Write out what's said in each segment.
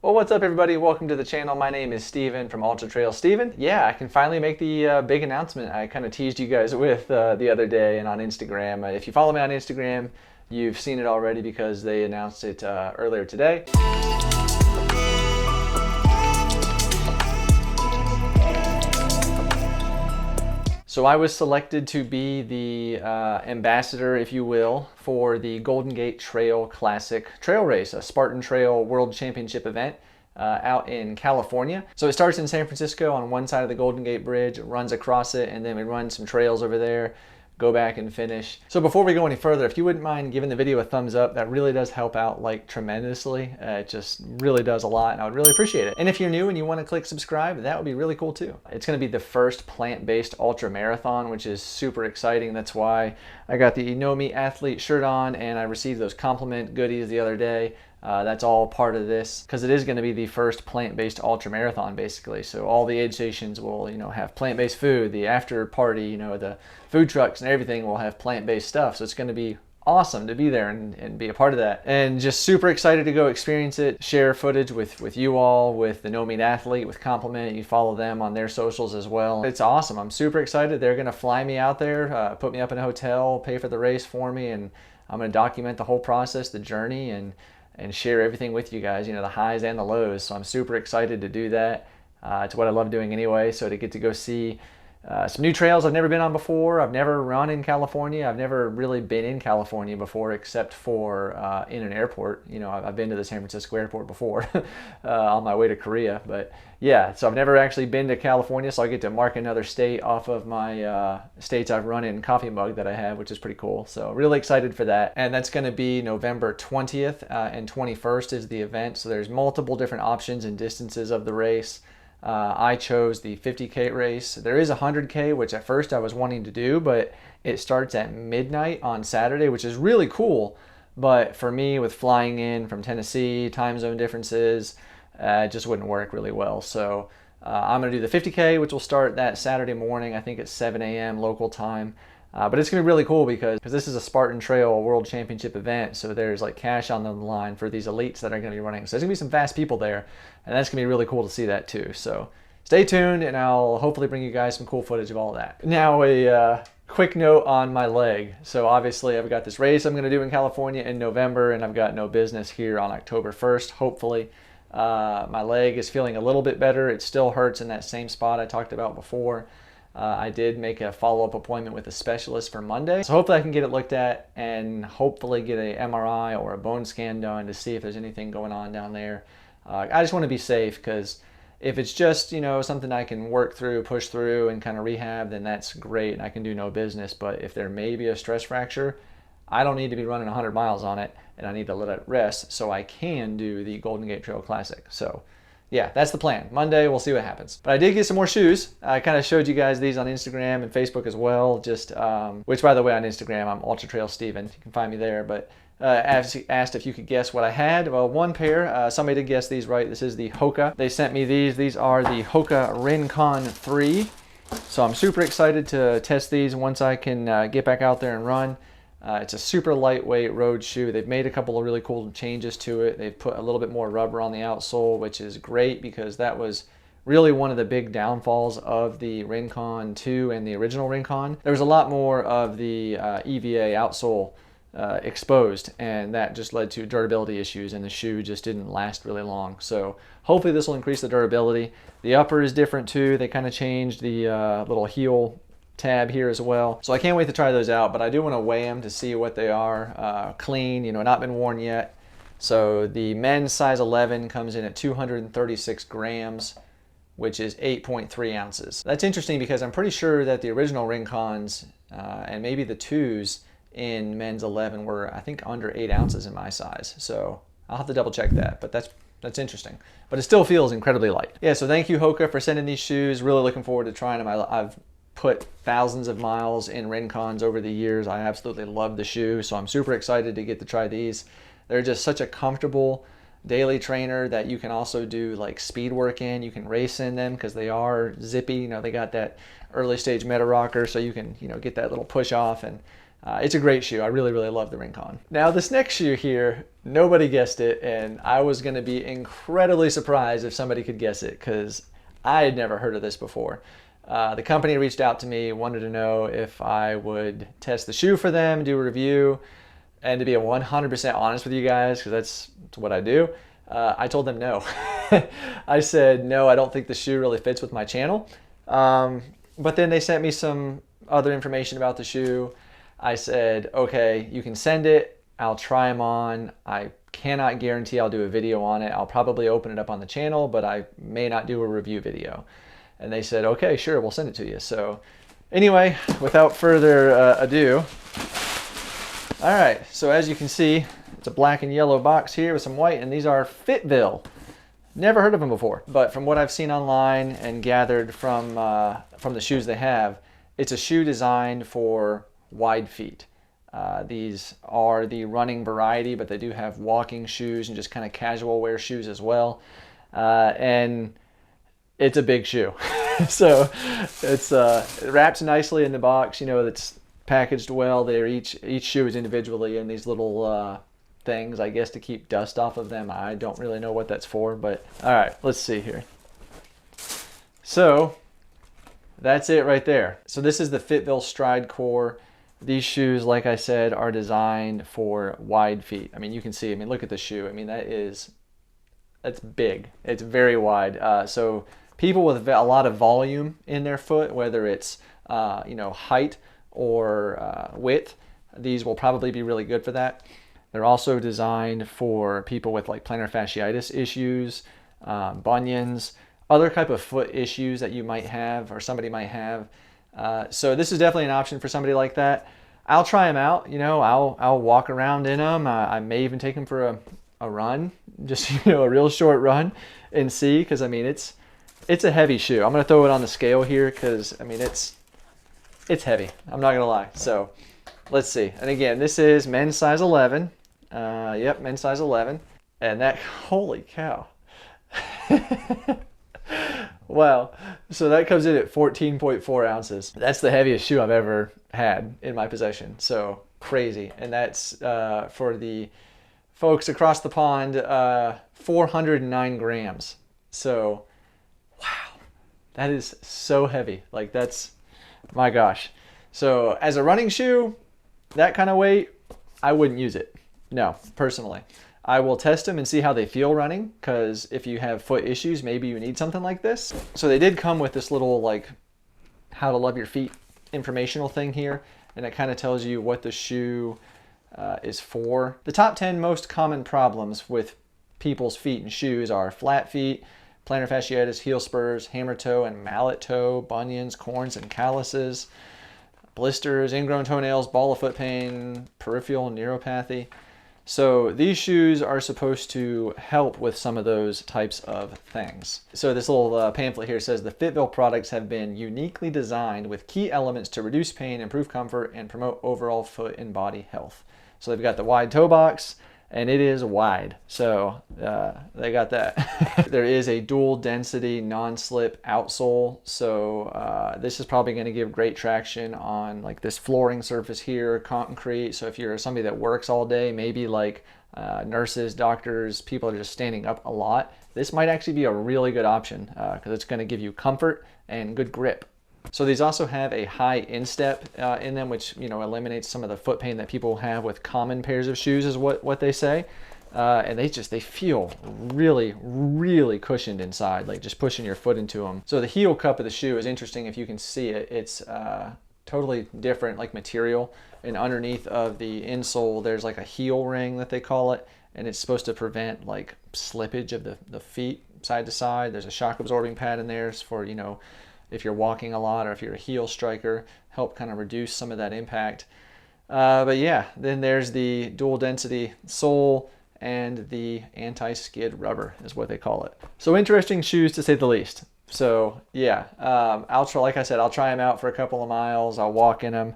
Well, what's up everybody? Welcome to the channel. My name is Steven from UltraTrailSteven. Yeah, I can finally make the big announcement I kind of teased you guys with the other day and on Instagram. If you follow me on Instagram, you've seen it already because they announced it earlier today. So I was selected to be the ambassador, if you will, for the Golden Gate Trail Classic Trail Race, a Spartan Trail World Championship event out in California. So it starts in San Francisco on one side of the Golden Gate Bridge, runs across it, and then we run some trails over there, go back and finish. So before we go any further, if you wouldn't mind giving the video a thumbs up, that really does help out like tremendously. It just really does a lot and I would really appreciate it. And if you're new and you want to click subscribe, that would be really cool too. It's going to be the first plant-based ultra marathon, which is super exciting. That's why I got the Know Me Athlete shirt on and I received those compliment goodies the other day. That's all part of this because it is going to be the first plant-based ultra marathon basically. So all the aid stations will, have plant-based food. The after party, the food trucks and everything will have plant-based stuff. So it's going to be awesome to be there and be a part of that. And just super excited to go experience it, share footage with you all, with the Know Me Athlete, with Compliment. You follow them on their socials as well. It's awesome. I'm super excited. They're going to fly me out there, put me up in a hotel, pay for the race for me, and I'm going to document the whole process, the journey, and share everything with you guys, the highs and the lows. So I'm super excited to do that. It's what I love doing anyway. So to get to go see some new trails I've never been on before. I've never run in California. I've never really been in California before except for in an airport. I've been to the San Francisco airport before on my way to Korea. But yeah, so I've never actually been to California, so I get to mark another state off of my states I've run in coffee mug that I have, which is pretty cool. So really excited for that. And that's going to be November 20th and 21st is the event. So there's multiple different options and distances of the race. I chose the 50K race. There is a 100K, which at first I was wanting to do, but it starts at midnight on Saturday, which is really cool. But for me, with flying in from Tennessee, time zone differences, it just wouldn't work really well. So I'm going to do the 50K, which will start that Saturday morning. I think it's 7 a.m. local time. But it's going to be really cool because this is a Spartan Trail World Championship event, so there's like cash on the line for these elites that are going to be running. So there's going to be some fast people there, and that's going to be really cool to see that too. So stay tuned, and I'll hopefully bring you guys some cool footage of all of that. Now a quick note on my leg. So obviously I've got this race I'm going to do in California in November, and I've got no business here on October 1st, hopefully. My leg is feeling a little bit better. It still hurts in that same spot I talked about before. I did make a follow-up appointment with a specialist for Monday. So hopefully I can get it looked at and hopefully get a MRI or a bone scan done to see if there's anything going on down there. I just want to be safe because if it's just, something I can work through, push through and kind of rehab, then that's great and I can do no business. But if there may be a stress fracture, I don't need to be running 100 miles on it and I need to let it rest so I can do the Golden Gate Trail Classic. So yeah, that's the plan. Monday, we'll see what happens. But I did get some more shoes. I kind of showed you guys these on Instagram and Facebook as well. Just, which by the way, on Instagram, I'm UltraTrailSteven. You can find me there. But asked if you could guess what I had. Well, one pair, somebody did guess these right. This is the Hoka. They sent me these. These are the Hoka Rincon 3. So I'm super excited to test these once I can get back out there and run. It's a super lightweight road shoe. They've made a couple of really cool changes to it. They've put a little bit more rubber on the outsole, which is great because that was really one of the big downfalls of the Rincon 2 and the original Rincon. There was a lot more of the EVA outsole exposed, and that just led to durability issues, and the shoe just didn't last really long. So hopefully this will increase the durability. The upper is different too. They kind of changed the little heel tab here as well. So I can't wait to try those out, but I do want to weigh them to see what they are. Clean, not been worn yet. So the men's size 11 comes in at 236 grams, which is 8.3 ounces. That's interesting because I'm pretty sure that the original Rincons and maybe the 2s in men's 11 were, I think, under 8 ounces in my size. So I'll have to double check that, but that's interesting. But it still feels incredibly light. Yeah, so thank you Hoka for sending these shoes. Really looking forward to trying them. I've put thousands of miles in Rincons over the years. I absolutely love the shoe, so I'm super excited to get to try these. They're just such a comfortable daily trainer that you can also do like speed work in. You can race in them because they are zippy. They got that early stage meta rocker, so you can get that little push off and It's a great shoe. I really, really love the Rincon. Now this next shoe here, nobody guessed it, and I was gonna be incredibly surprised if somebody could guess it, because I had never heard of this before. The company reached out to me, wanted to know if I would test the shoe for them, do a review, and to be 100% honest with you guys, because that's what I do, I told them no. I said, no, I don't think the shoe really fits with my channel. But then they sent me some other information about the shoe. I said, okay, you can send it. I'll try them on. I cannot guarantee I'll do a video on it. I'll probably open it up on the channel, but I may not do a review video. And they said, okay, sure, we'll send it to you. So anyway, without further ado, all right, so as you can see, it's a black and yellow box here with some white, and these are Fitville. Never heard of them before, but from what I've seen online and gathered from the shoes they have, it's a shoe designed for wide feet. These are the running variety, but they do have walking shoes and just kind of casual wear shoes as well. And it's a big shoe. So it's it wraps nicely in the box. You know, it's packaged well. They're each shoe is individually in these little things, I guess, to keep dust off of them. I don't really know what that's for, but all right, let's see here. So that's it right there. So this is the Fitville Stride Core. These shoes, like I said, are designed for wide feet. I mean, you can see, I mean, look at the shoe. I mean, that's big. It's very wide. So people with a lot of volume in their foot, whether it's, you know, height or width, these will probably be really good for that. They're also designed for people with like plantar fasciitis issues, bunions, other type of foot issues that you might have or somebody might have. So this is definitely an option for somebody like that. I'll try them out. You know, I'll walk around in them. I may even take them for a run, just, you know, a real short run, and see, because I mean it's a heavy shoe. I'm gonna throw it on the scale here because I mean it's heavy. I'm not gonna lie. So let's see. And again, this is men's size 11. Yep, men's size 11. And that, holy cow. Wow. So that comes in at 14.4 ounces. That's the heaviest shoe I've ever had in my possession. So crazy. And that's for the folks across the pond, 409 grams. So, wow, that is so heavy. Like that's, my gosh. So as a running shoe, that kind of weight, I wouldn't use it. No, personally. I will test them and see how they feel running, because if you have foot issues, maybe you need something like this. So they did come with this little like how to love your feet informational thing here, and it kind of tells you what the shoe is for. The top 10 most common problems with people's feet and shoes are flat feet, plantar fasciitis, heel spurs, hammer toe and mallet toe, bunions, corns and calluses, blisters, ingrown toenails, ball of foot pain, peripheral neuropathy. So these shoes are supposed to help with some of those types of things. So this little pamphlet here says the Fitville products have been uniquely designed with key elements to reduce pain, improve comfort, and promote overall foot and body health. So they've got the wide toe box, and it is wide. So they got that. There is a dual density non-slip outsole. So this is probably gonna give great traction on like this flooring surface here, concrete. So if you're somebody that works all day, maybe like nurses, doctors, people are just standing up a lot, this might actually be a really good option because it's gonna give you comfort and good grip. So these also have a high instep in them, which, you know, eliminates some of the foot pain that people have with common pairs of shoes, is what they say. And they feel really, really cushioned inside, like just pushing your foot into them. So the heel cup of the shoe is interesting. If you can see it, it's totally different like material. And underneath of the insole, there's like a heel ring that they call it. And it's supposed to prevent like slippage of the feet side to side. There's a shock absorbing pad in there for, you know, if you're walking a lot or if you're a heel striker, help kind of reduce some of that impact. But yeah, then there's the dual density sole and the anti-skid rubber is what they call it. So interesting shoes to say the least. So yeah, like I said, I'll try them out for a couple of miles. I'll walk in them.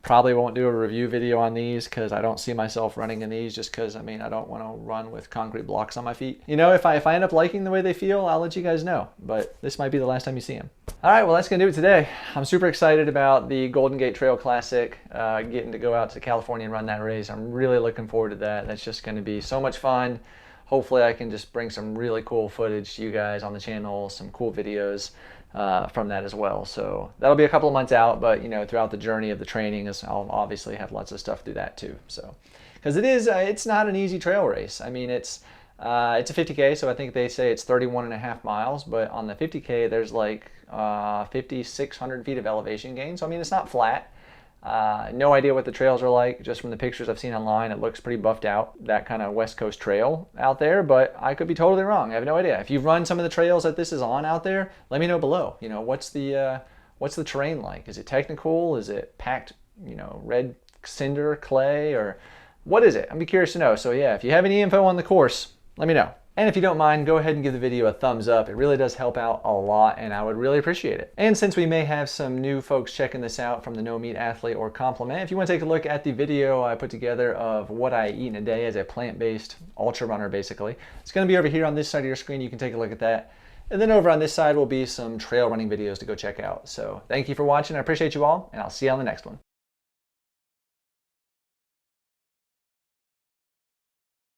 Probably won't do a review video on these because I don't see myself running in these, just because, I mean, I don't want to run with concrete blocks on my feet. You know, if I end up liking the way they feel, I'll let you guys know. But this might be the last time you see them. All right, well, that's going to do it today. I'm super excited about the Golden Gate Trail Classic, getting to go out to California and run that race. I'm really looking forward to that. That's just going to be so much fun. Hopefully I can just bring some really cool footage to you guys on the channel, some cool videos from that as well. So that'll be a couple of months out, but you know, throughout the journey of the training, I'll obviously have lots of stuff through that too. So, because it's not an easy trail race. I mean, it's a 50K, so I think they say it's 31.5 miles, but on the 50K, there's like 5,600 feet of elevation gain. So, I mean, it's not flat. No idea what the trails are like. Just from the pictures I've seen online, it looks pretty buffed out, that kind of West Coast trail out there, but I could be totally wrong. I have no idea. If you've run some of the trails that this is on out there, let me know below. You know, what's the terrain like? Is it technical? Is it packed, you know, red cinder, clay, or what is it? I'd be curious to know. So yeah, if you have any info on the course, let me know. And if you don't mind, go ahead and give the video a thumbs up. It really does help out a lot, and I would really appreciate it. And since we may have some new folks checking this out from the No Meat Athlete or Compliment, if you want to take a look at the video I put together of what I eat in a day as a plant-based ultra runner, basically, it's going to be over here on this side of your screen. You can take a look at that. And then over on this side will be some trail running videos to go check out. So thank you for watching. I appreciate you all, and I'll see you on the next one.